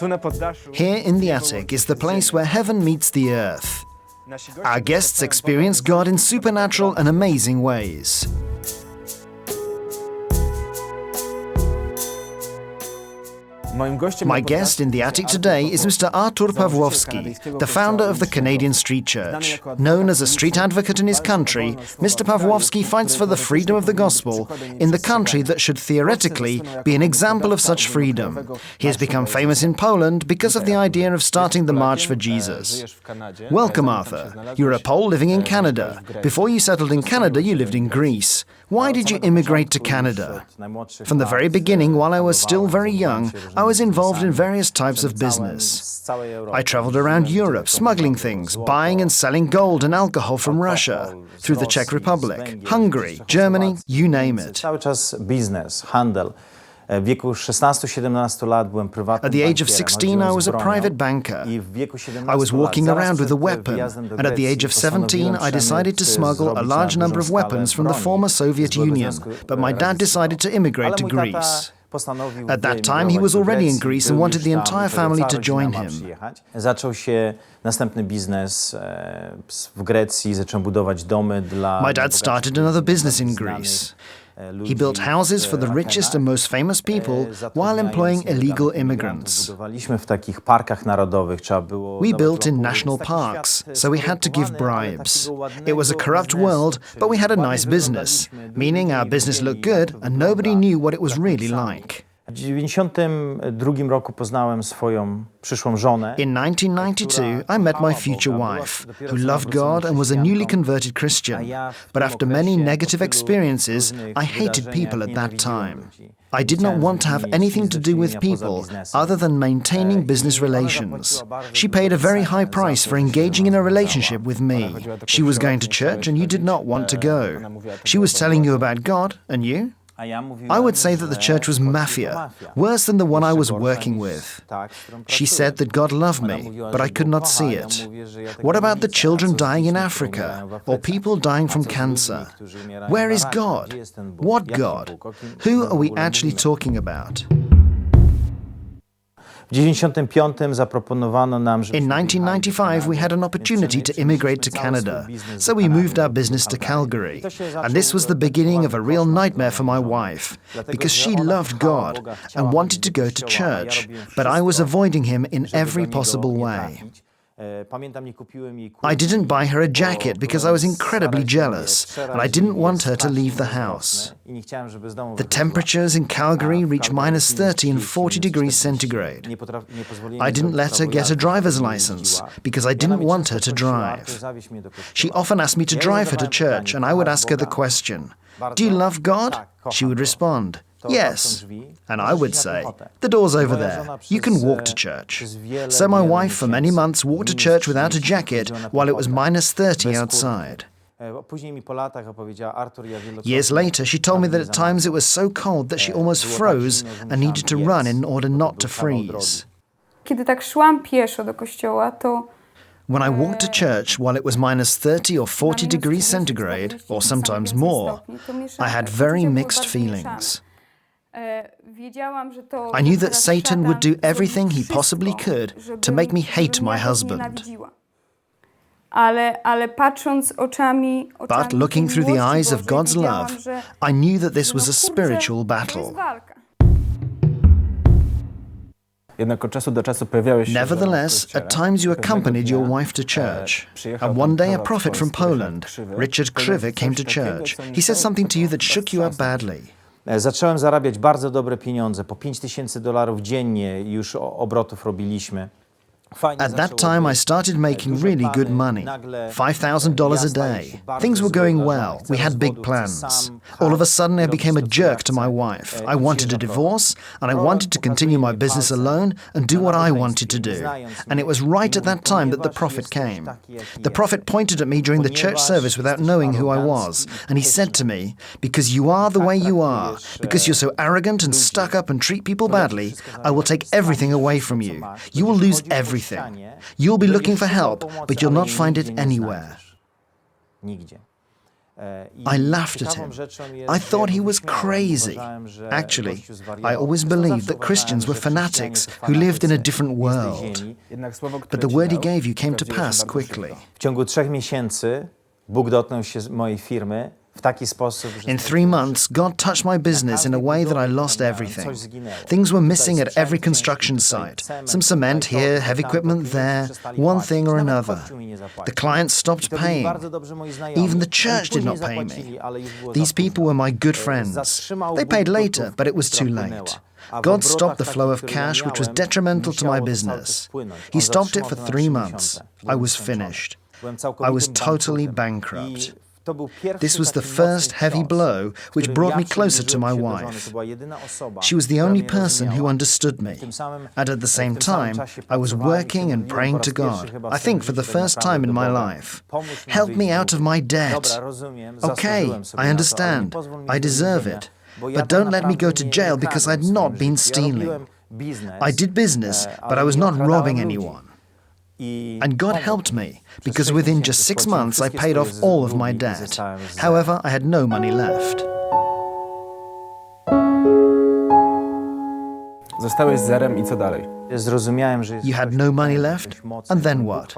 Here in the attic is the place where heaven meets the earth. Our guests experience God in supernatural and amazing ways. My guest in the attic today is Mr. Artur Pawlowski, the founder of the Canadian Street Church. Known as a street advocate in his country, Mr. Pawlowski fights for the freedom of the gospel in the country that should theoretically be an example of such freedom. He has become famous in Poland because of the idea of starting the March for Jesus. Welcome, Arthur. You're a Pole living in Canada. Before you settled in Canada, you lived in Greece. Why did you immigrate to Canada? From the very beginning, while I was still very young, I was involved in various types of business. I traveled around Europe, smuggling things, buying and selling gold and alcohol from Russia, through the Czech Republic, Hungary, Germany, you name it. Cały czas biznes, handel. W wieku 16-17 lat byłem prywatnym At the age of 16, I was a private banker. I was walking around with a weapon, and at the age of 17, I decided to smuggle a large number of weapons from the former Soviet Union, but my dad decided to immigrate to Greece. At that time, he was already in Greece and wanted the entire family to join him. Zaczął się następny biznes w Grecji, zaczął budować domy dla... My dad started another business in Greece. He built houses for the richest and most famous people while employing illegal immigrants. We built in national parks, so we had to give bribes. It was a corrupt world, but we had a nice business, meaning our business looked good and nobody knew what it was really like. W 1992 roku poznałem swoją przyszłą żonę. In 1992, I met my future wife, who loved God and was a newly converted Christian. But after many negative experiences, I hated people at that time. I did not want to have anything to do with people other than maintaining business relations. She paid a very high price for engaging in a relationship with me. She was going to church and you did not want to go. She was telling you about God, and you? I would say that the church was mafia, worse than the one I was working with. She said that God loved me, but I could not see it. What about the children dying in Africa, or people dying from cancer? Where is God? What God? Who are we actually talking about? In 1995, we had an opportunity to immigrate to Canada, so we moved our business to Calgary. And this was the beginning of a real nightmare for my wife, because she loved God and wanted to go to church, but I was avoiding him in every possible way. I didn't buy her a jacket because I was incredibly jealous, and I didn't want her to leave the house. The temperatures in Calgary reach minus 30 and 40 degrees centigrade. I didn't let her get a driver's license because I didn't want her to drive. She often asked me to drive her to church, and I would ask her the question, "Do you love God?" She would respond, "Yes." And I would say, "The door's over there. You can walk to church." So my wife for many months walked to church without a jacket while it was minus 30 outside. Years later, she told me that at times it was so cold that she almost froze and needed to run in order not to freeze. When I walked to church while it was minus 30 or 40 degrees centigrade, or sometimes more, I had very mixed feelings. I knew that Satan would do everything he possibly could to make me hate my husband. But looking through the eyes of God's love, I knew that this was a spiritual battle. Nevertheless, at times you accompanied your wife to church. And one day a prophet from Poland, Richard Krzywy, came to church. He said something to you that shook you up badly. Zacząłem zarabiać bardzo dobre pieniądze. Po $5,000 dziennie już obrotów robiliśmy. At that time, I started making really good money, $5,000 a day. Things were going well. We had big plans. All of a sudden, I became a jerk to my wife. I wanted a divorce, and I wanted to continue my business alone and do what I wanted to do. And it was right at that time that the prophet came. The prophet pointed at me during the church service without knowing who I was, and he said to me, "Because you are the way you are, because you're so arrogant and stuck up and treat people badly, I will take everything away from you. You will lose everything. You'll be looking for help, but you'll not find it anywhere." I laughed at him. I thought he was crazy. Actually, I always believed that Christians were fanatics who lived in a different world. But the word he gave you came to pass quickly. W ciągu 3 miesięcy Bóg dotknął się mojej firmy w taki sposób, że In 3 months, God touched my business in a way that I lost everything. Things were missing at every construction site. Some cement here, heavy equipment there, one thing or another. The clients stopped paying. Even the church did not pay me. These people were my good friends. They paid later, but it was too late. God stopped the flow of cash, which was detrimental to my business. He stopped it for 3 months. I was finished. I was totally bankrupt. This was the first heavy blow which brought me closer to my wife. She was the only person who understood me. And at the same time, I was working and praying to God, I think for the first time in my life. Help me out of my debt. Okay, I understand. I deserve it. But don't let me go to jail because I'd not been stealing. I did business, but I was not robbing anyone. And God helped me, because within just 6 months I paid off all of my debt. However, I had no money left. Zostałeś zerem i co dalej? Zrozumiałem, że You had no money left? And then what?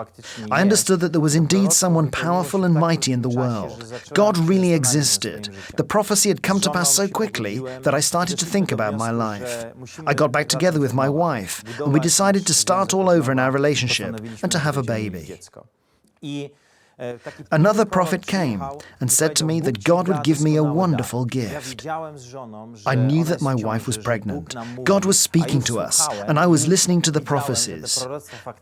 I understood that there was indeed someone powerful and mighty in the world. God really existed. The prophecy had come to pass so quickly that I started to think about my life. I got back together with my wife, and we decided to start all over in our relationship and to have a baby. Another prophet came and said to me that God would give me a wonderful gift. I knew that my wife was pregnant. God was speaking to us, and I was listening to the prophecies.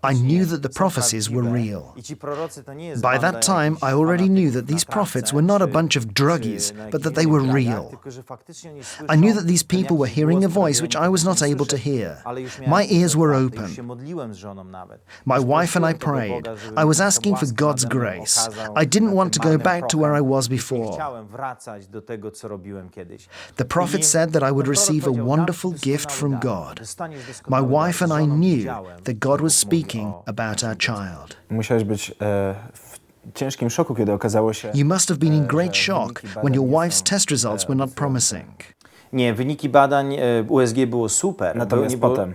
I knew that the prophecies were real. By that time, I already knew that these prophets were not a bunch of druggies, but that they were real. I knew that these people were hearing a voice which I was not able to hear. My ears were open. My wife and I prayed. I was asking for God's grace. I didn't want to go back to where I was before. The prophet said that I would receive a wonderful gift from God. My wife and I knew that God was speaking about our child. Musiałeś być w ciężkim szoku, kiedy okazało się... You must have been in great shock when your wife's test results were not promising. Nie, wyniki badań USG było super. Natomiast potem...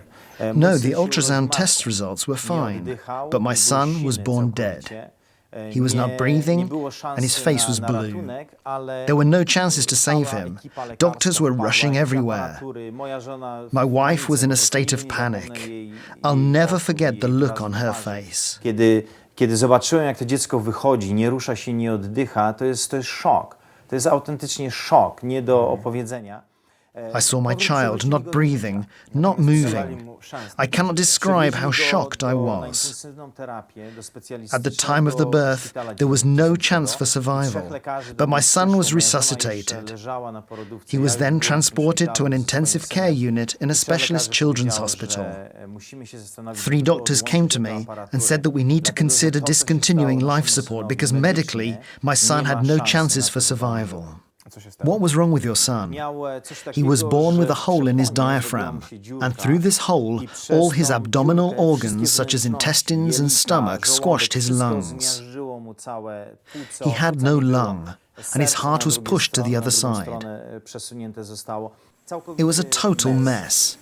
No, the ultrasound test results were fine, but my son was born dead. He was not breathing, and his face was blue. There were no chances to save him. Doctors were rushing everywhere. My wife was in a state of panic. I'll never forget the look on her face. Kiedy zobaczyłem, jak to dziecko wychodzi, nie rusza się, nie oddycha, to jest szok. To jest autentycznie szok, nie do opowiedzenia. I saw my child not breathing, not moving. I cannot describe how shocked I was. At the time of the birth, there was no chance for survival, but my son was resuscitated. He was then transported to an intensive care unit in a specialist children's hospital. 3 doctors came to me and said that we need to consider discontinuing life support because medically, my son had no chances for survival. What was wrong with your son? He was born with a hole in his diaphragm, and through this hole, all his abdominal organs, such as intestines and stomach, squashed his lungs. He had no lung, and his heart was pushed to the other side. It was a total mess.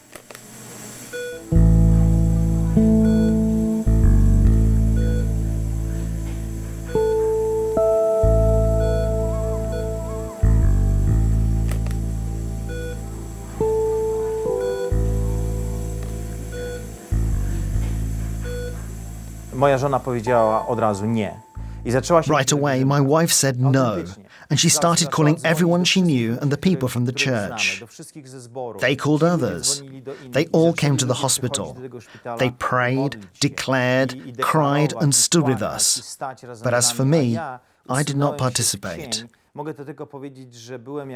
Moja żona powiedziała od razu nie. I zaczęła się... Right away, my wife said no, and she started calling everyone she knew and the people from the church. They called others. They all came to the hospital. They prayed, declared, cried, and stood with us. But as for me, I did not participate.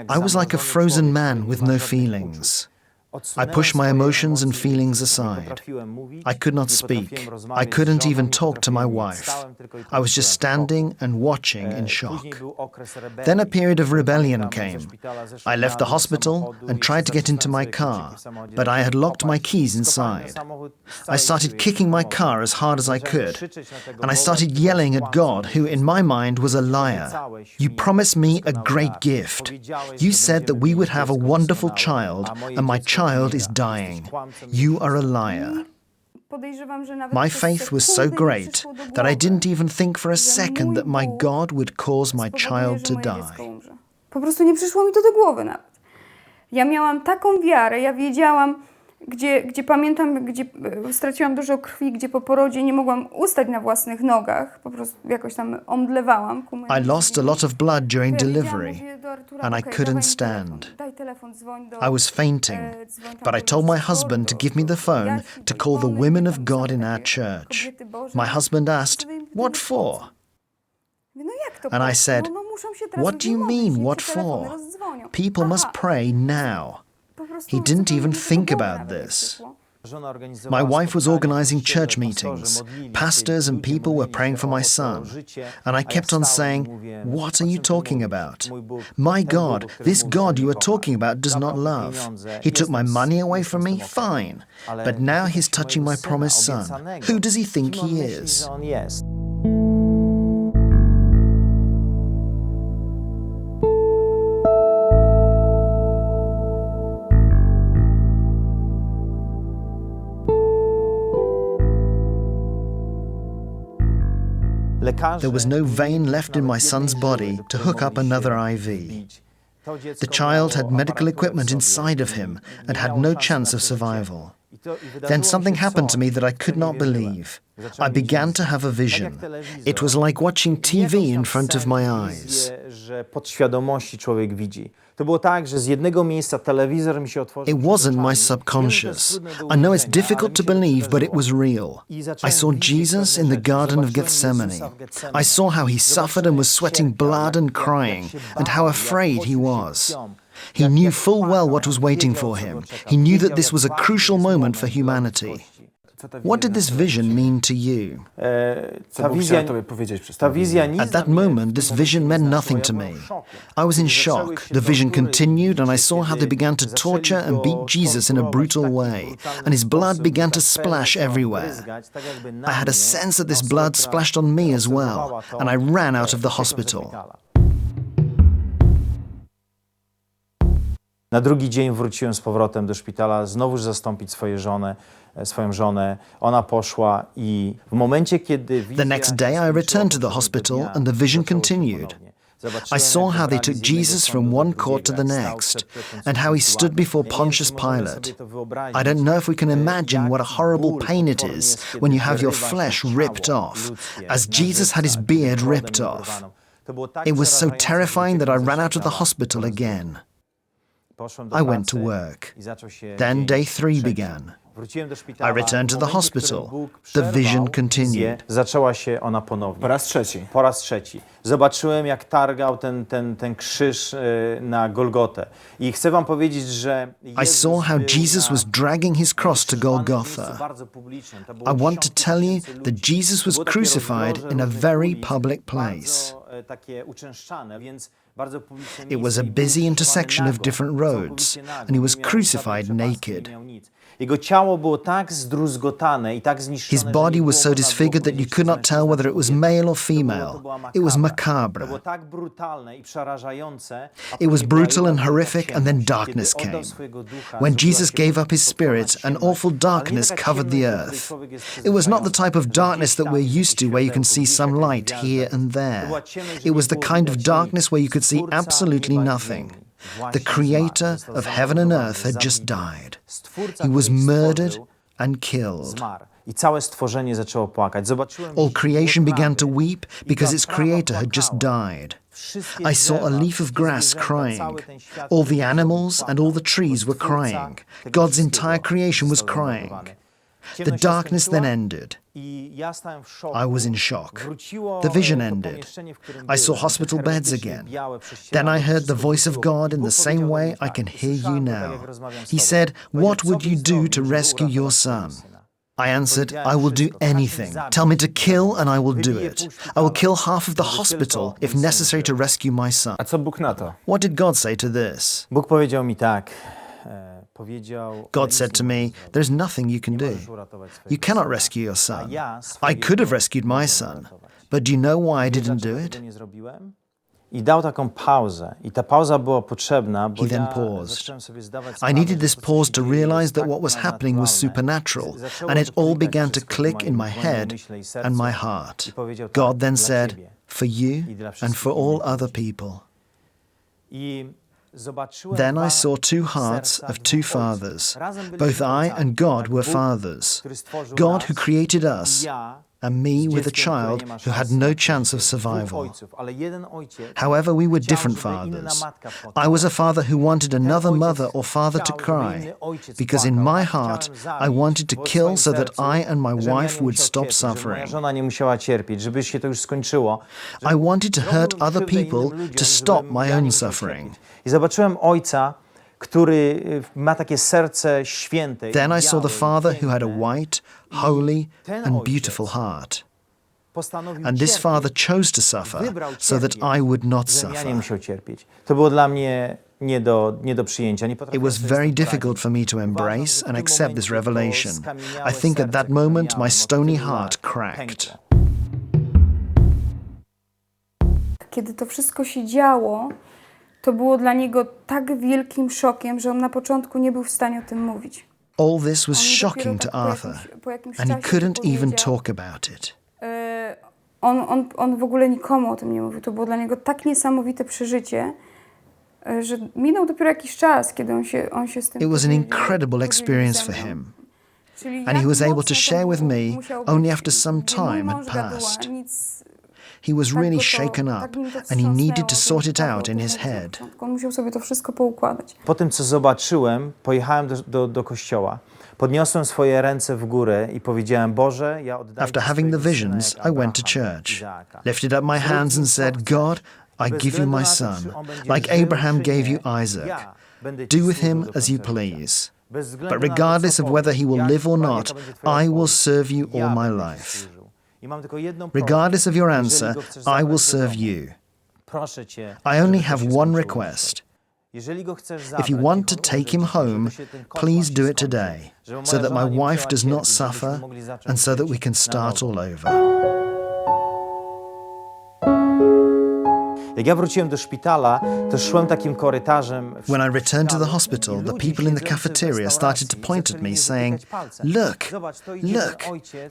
I was like a frozen man with no feelings. I pushed my emotions and feelings aside. I could not speak. I couldn't even talk to my wife. I was just standing and watching in shock. Then a period of rebellion came. I left the hospital and tried to get into my car, but I had locked my keys inside. I started kicking my car as hard as I could, and I started yelling at God, who in my mind was a liar. You promised me a great gift. You said that we would have a wonderful child, and my child is dying. You are a liar. My faith was so great that I didn't even think for a second that my God would cause my child to die. Po prostu nie przyszło mi to do głowy nawet. Ja miałam taką wiarę, ja wiedziałam, gdzie pamiętam, gdzie straciłam dużo krwi, gdzie po porodzie nie mogłam ustać na własnych nogach, po prostu jakoś tam omdlewałam. I lost a lot of blood during delivery, and I couldn't stand. I was fainting, but I told my husband to give me the phone to call the women of God in our church. My husband asked, "What for?" And I said, "What do you mean, what for? People must pray now." He didn't even think about this. My wife was organizing church meetings. Pastors and people were praying for my son. And I kept on saying, "What are you talking about? My God, this God you are talking about does not love. He took my money away from me, fine. But now he's touching my promised son. Who does he think he is?" There was no vein left in my son's body to hook up another IV. The child had medical equipment inside of him and had no chance of survival. Then something happened to me that I could not believe. I began to have a vision. It was like watching TV in front of my eyes. It wasn't my subconscious. I know it's difficult to believe, but it was real. I saw Jesus in the Garden of Gethsemane. I saw how he suffered and was sweating blood and crying, and how afraid he was. He knew full well what was waiting for him. He knew that this was a crucial moment for humanity. What did this vision mean to you? At that moment, this vision meant nothing to me. I was in shock. The vision continued, and I saw how they began to torture and beat Jesus in a brutal way, and his blood began to splash everywhere. I had a sense that this blood splashed on me as well, and I ran out of the hospital. Na drugi dzień wróciłem z powrotem do szpitala, znowuż zastąpić swoją żonę. Ona poszła i w momencie, kiedy... The next day I returned to the hospital and the vision continued. I saw how they took Jesus from one court to the next, and how he stood before Pontius Pilate. I don't know if we can imagine what a horrible pain it is when you have your flesh ripped off, as Jesus had his beard ripped off. It was so terrifying that I ran out of the hospital again. I went to work. Then day 3 began. I returned to the hospital. The vision continued. Zaczęła się ona ponownie. Po raz trzeci. Zobaczyłem, jak targał ten krzyż na Golgotę. I chcę wam powiedzieć, że I saw how Jesus was dragging his cross to Golgotha. I want to tell you that Jesus was crucified in a very public place. It was a busy intersection of different roads, and he was crucified naked. His body was so disfigured that you could not tell whether it was male or female. It was macabre. It was brutal and horrific, and then darkness came. When Jesus gave up his spirit, an awful darkness covered the earth. It was not the type of darkness that we're used to, where you can see some light here and there. It was the kind of darkness where you could see absolutely nothing. The creator of heaven and earth had just died. He was murdered and killed. All creation began to weep because its creator had just died. I saw a leaf of grass crying. All the animals and all the trees were crying. God's entire creation was crying. The darkness then ended. I ja stałem w szoku. I was in shock. Wróciło The vision to ended. pomieszczenie, w którym I saw byłem. hospital beds Hermetycznie again. białe, Then prześcierane, I heard the wszystko voice of wróciło. God in I the Bóg same powiedział do way mnie I tak, can hear you usłyszałem go tak, now. jak rozmawiam z He tobą. said, Powiedział, "What co would byś you do zrobił, to żeby rescue your uratować son?" twojego syna? I answered, Powiedziałem "I will do wszystko, każesz mi anything. zabić. Tell me to kill and I will do Wybiję it. pół I will szpitala, kill half of the żeby hospital tylko if mój syn necessary to żył. rescue my son." A co Bóg na to? What did God say to this? Bóg powiedział mi tak. Powiedział, God said to me, "There's nothing you can do. You cannot rescue your son. I could have rescued my son, but do you know why I didn't do it?" nie zrobiłem? I dał taką pauzę. I ta pauza była potrzebna, bo He then ja paused. zacząłem sobie zdawać I sprawę, needed że this to, co się pause to dzieje, jest realize that tak what was happening was ponadnaturalne. supernatural, Zaczęło and it to all klikać began to wszystko w click in my moim head umyśle i sercu. and my heart. I powiedział tak, God then dla said, ciebie. "For you I dla and wszystkich for all innych other ludzi. people." I zobaczyłem Then I dwa saw two hearts serca of dwóch two ojców. fathers. Razem byliśmy Both I ojcami. and God Tak, were Bóg, fathers. który stworzył God nas, who created i us, ja, and me z with a dzieckiem, które child nie ma who had szansy no na chance of życie. Dwóch survival. ojców, ale jeden ojciec However, we were chciał, different żeby inna fathers. matka płakała. I was a father who wanted another ojciec mother or father to chciał, żeby cry, inny ojciec because in płakał. my Ja heart chciałem I zabić wanted to w kill swoim so that sercu, I and my żebym ja wife nie would musiał stop cierpieć, żeby moja suffering. żona nie musiała cierpieć, żeby się to już skończyło. I wanted to hurt Zrobiłbym other krzywdę innym people ludziom, to stop żebym my ja nie own musiał suffering. cierpieć. I zobaczyłem ojca, który ma takie serce święte. Then i I saw the białe, father i who had a piękne. white, holy, ten and ojciec beautiful heart. Postanowił And this cierpieć, father chose to suffer wybrał so that cierpieć, I would not żebym ja nie suffer. musiał cierpieć. To było dla mnie nie do przyjęcia. Nie It potrafiłem was sobie z very tym difficult poradzić. for me to Uważam, że embrace w and tym accept this momencie to revelation. skamieniałe I think at serce, that które moment miałem my od stony tylu heart lat, cracked. pękło. Kiedy to wszystko się działo, to było dla niego tak wielkim szokiem, że on na początku nie był w stanie o tym mówić. All this was On mi dopiero shocking to tak Arthur, po jakimś and he czasie couldn't even powiedział. talk about it. On w ogóle nikomu o tym nie mówił. To było dla niego tak niesamowite przeżycie, że minął dopiero jakiś czas, kiedy on się z tym It was an podzielił incredible ze experience for mną. him, Czyli and he jak was able mocno to to share with me musiał only być, after some gdzie mój time had mąż gaduła, passed. nic He was tak really go to- shaken tak up, nim to and he needed to wstrząsnęło, sort że it nie potrafił out o in tym his mówić na head. początku. On musiał sobie to wszystko poukładać. Po tym, co zobaczyłem, pojechałem do kościoła. Podniosłem swoje ręce w górę i powiedziałem, Boże, ja oddaję After Ci having the swojego syna visions, jak I went to Abraham, church, Izaaka. lifted up my Zrób hands z nim, and co said, chcesz. God, I Bez give you względu my na to, son. czy on będzie Like żył, Abraham czy gave nie, you Isaac. ja będę Ci Do with służył him do as you końca życia. please. Bez względu But na to, regardless co of whether he powiesz, will jak live or jaka not, będzie twoja I will odpowiedź, serve you ja all my będę ci life. służył. I mam tylko jedną prośbę. Regardless of your Jeżeli answer, go chcesz I zabrać will do serve domu, you. proszę Cię, I only żeby to have się one skończyło request. dzisiaj. Jeżeli go chcesz If zabrać, you want to niech on take umrze him dzisiaj, home, żeby się ten kosmos please się do it skończył, today, żeby so moja that my żona nie wife musiała does not cierpieć, żebyśmy suffer, mogli zacząć and so that we żyć can na start nowo. all over. Jak ja wróciłem do szpitala, to szłem takim korytarzem. When I returned to the hospital, the people in the cafeteria started to point at me, saying, "Look, look,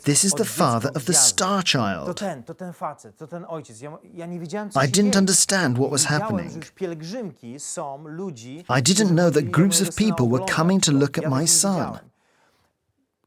this is the father of the star child." To ten facet, to ten ojciec. Ja nie wiedziałem, I co się didn't dzieje. understand what was Widziałem, że happening. już pielgrzymki są ludzi. I didn't know that groups of people were coming to look at Ja my tego nie son. wiedziałem.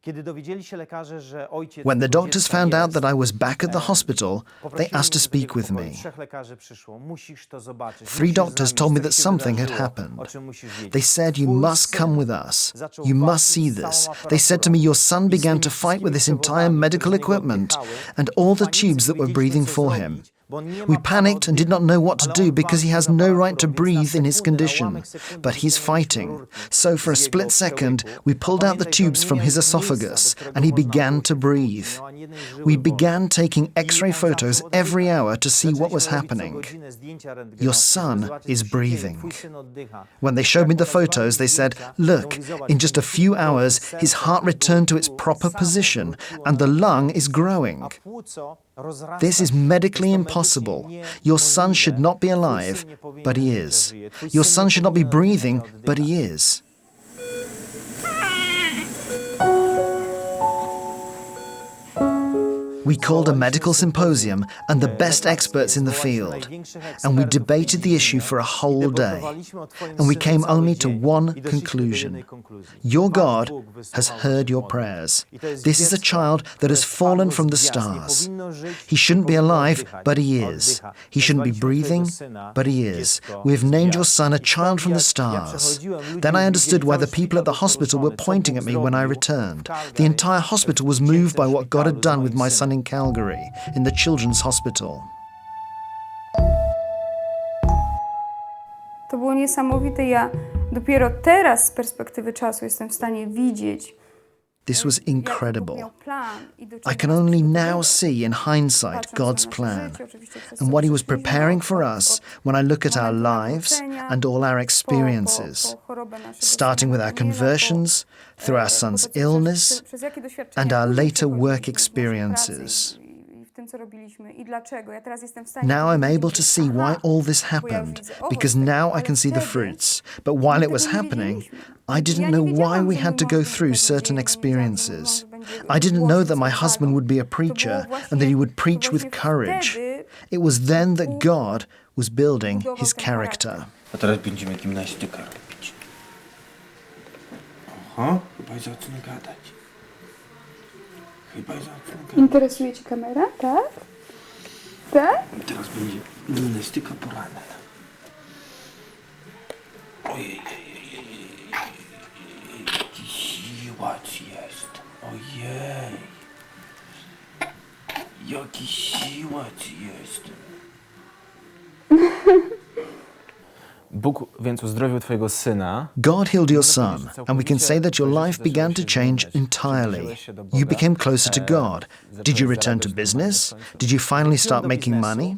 Kiedy dowiedzieli się lekarze, że ojciec When the tego doctors dziecka found out jest, that I was back at the hospital, they poprosili asked to mnie do speak tego with pokoju. me. 3 lekarzy przyszło. Musisz to zobaczyć. Three Musisz doctors z nami, told me coś that się something had wydarzyło, happened. o czym musisz wiedzieć. They said, "You Twój must syn come with us. zaczął You must walczyć see z całą this." aparaturą. They said to me, "Your son I z began tymi to fight with wszystkimi this entire przewodami, medical które do niego equipment odpychały, and all the panicy tubes that were wiedzieliśmy, breathing co for zrobić, him. bo nie ma We prawa panicked and did not know what to odbierać, do because he ale has on no walczy right to z aparaturą, breathe in his więc na condition, ułamek sekundy but he's wyciągnęliśmy fighting. rurki So for a z split jego second, przełyku. we pulled out the Pamiętaj, to tubes nie from his miał miejsca, esophagus do którego and he można began było to się breathe. Nie miał ani jednej żyły We w głowie. began taking I X-ray on zaczął photos oddychać. every hour to see what was Zaczęliśmy robić co happening. godzinę zdjęcia Your rentgenowskie, son żeby zobaczyć, is co się dzieje. breathing. Twój syn oddycha. When they showed me the Jak pokazywali photos, they said, zdjęcia, "Look, to mówi, zobacz, in just a ten few serce hours, his heart returned to its wróciło proper samo, position wróciło and the na lung miejsce, is growing. a płuco rozrasta This is się. medically Jest to impossible. medycznie Your son niemożliwe. should not be Twój alive, syn nie powinien but he żyć, a is. żyje. Twój Your syn son nie should not be powinien breathing, oddychać. but he is." We called a medical symposium and the best experts in the field, and we debated the issue for a whole day. And we came only to one conclusion. Your God has heard your prayers. This is a child that has fallen from the stars. He shouldn't be alive, but he is. He shouldn't be breathing, but he is. We have named your son a child from the stars. Then I understood why the people at the hospital were pointing at me when I returned. The entire hospital was moved by what God had done with my son in Calgary, in the children's hospital. To było niesamowite. Ja dopiero teraz z perspektywy czasu jestem w stanie widzieć. This was incredible. I can only now see in hindsight God's plan and what he was preparing for us when I look at our lives and all our experiences, starting with our conversions, through our son's illness, and our later work experiences. Now I'm able to see why all this happened, because now I can see the fruits. But while it was happening, I didn't know why we had to go through certain experiences. I didn't know that my husband would be a preacher and that he would preach with courage. It was then that God was building his character. A teraz będziemy gimnastykę robić. Aha, chyba zacznę gadać. Interesuje cię kamera? Tak? Tak? Teraz będzie gimnastyka poranna. Ojej, jaki siłacz jest. Ojej. Jaki siłacz jest. Bóg więc uzdrowił twojego syna. God healed your son, and we can say that your life began to change entirely. You became closer to God. Did you return to business? Did you finally start making money?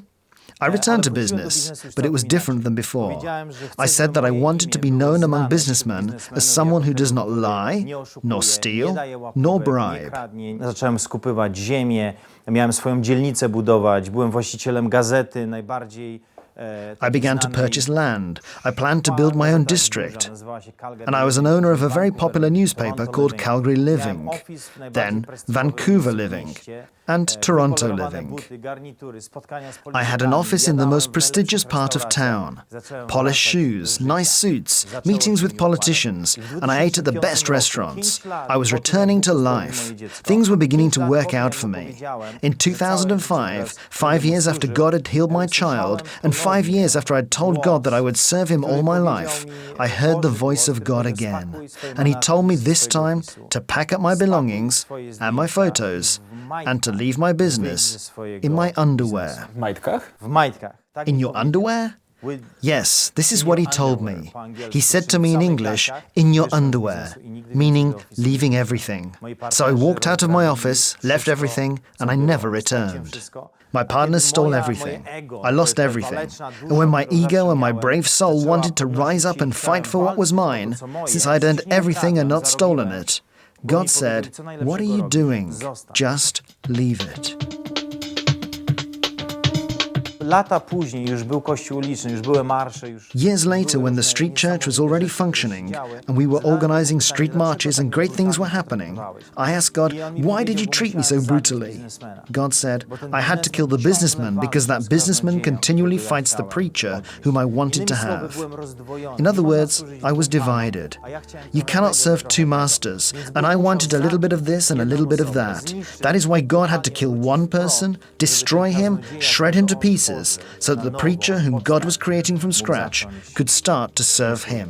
I returned to business, but it was different than before. I said that I wanted to be known among businessmen as someone who does not lie, nor steal, nor bribe. Zacząłem skupywać ziemię, miałem swoją dzielnicę budować, byłem właścicielem gazety najbardziej. I began to purchase land. I planned to build my own district. And I was an owner of a very popular newspaper called Calgary Living, then Vancouver Living, and Toronto Living. I had an office in the most prestigious part of town. Polished shoes, nice suits, meetings with politicians, and I ate at the best restaurants. I was returning to life. Things were beginning to work out for me. In 2005, 5 years after God had healed my child, and 5 years after I'd told God that I would serve him all my life, I heard the voice of God again. And he told me this time to pack up my belongings and my photos and to leave my business in my underwear. W majtkach? W majtkach. In your underwear? Yes, this is what he told me. He said to me in English, in your underwear, meaning leaving everything. So I walked out of my office, left everything, and I never returned. My partners stole everything. I lost everything. And when my ego and my brave soul wanted to rise up and fight for what was mine, since I'd earned everything and not stolen it, God said, "What are you doing? Just leave it." Lata później już był kościół uliczny, już były marsze. Years later, when the street church was already functioning and we were organizing street marches and great things were happening, I asked God, "Why did you treat me so brutally?" God said, "I had to kill the businessman because that businessman continually fights the preacher whom I wanted to have." In other words, I was divided. You cannot serve two masters, and I wanted a little bit of this and a little bit of that. That is why God had to kill one person, destroy him, shred him to pieces, so that the preacher whom God was creating from scratch could start to serve him.